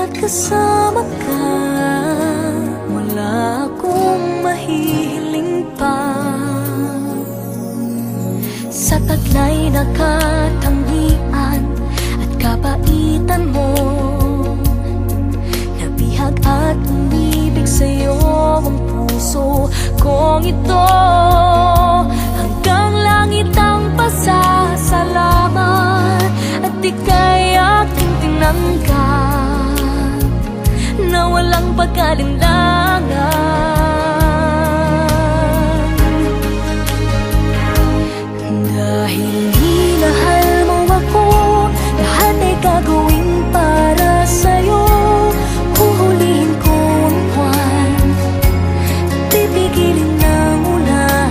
at kasama ka, wala akong mahihiling pa. Sa taglay na katangian at kapaitan mo, nabihag at umibig sa'yo ang puso kong ito. Hanggang langit ang pasasalamat at ika'y aking tinanggap na walang pag-alinlangan. Dahil minahal mo ako, lahat ay gagawin para sa'yo. Huhulihin ko ang buwan, pipigilin ng ulan.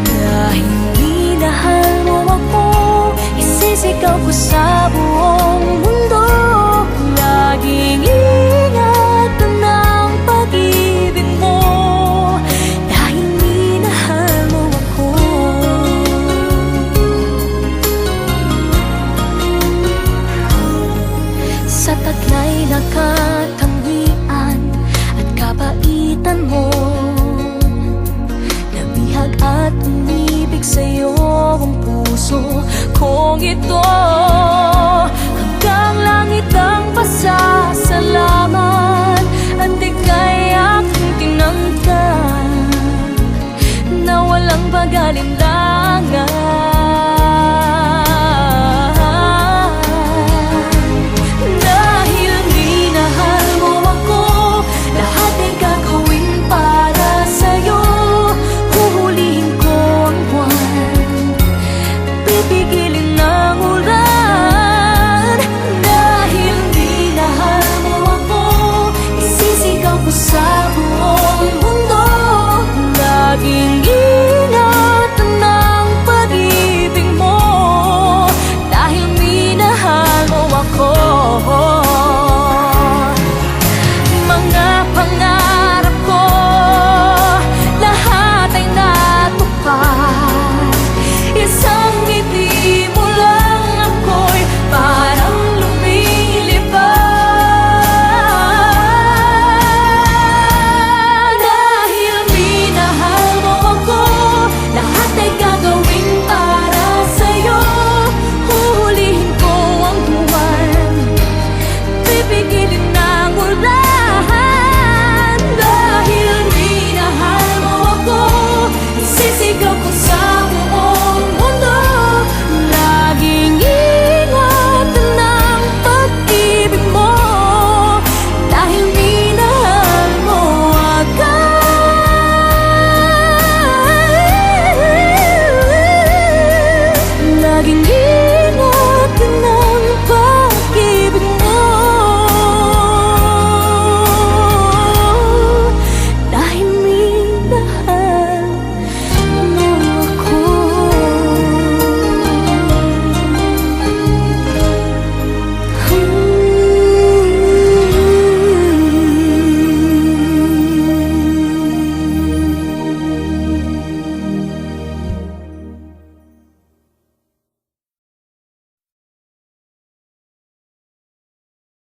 Dahil minahal mo ako, isisigaw ko sa buong mundo. Laging ingatan ng pag-ibig mo, dahil minahal mo ako. Sa taglay na katangian at kapaitan mo, nabihag at umibig sa'yo ang puso kong ito. Hanggang langit ang pasasalamat at ika'y aking tinanggap na walang pag-alinlangan.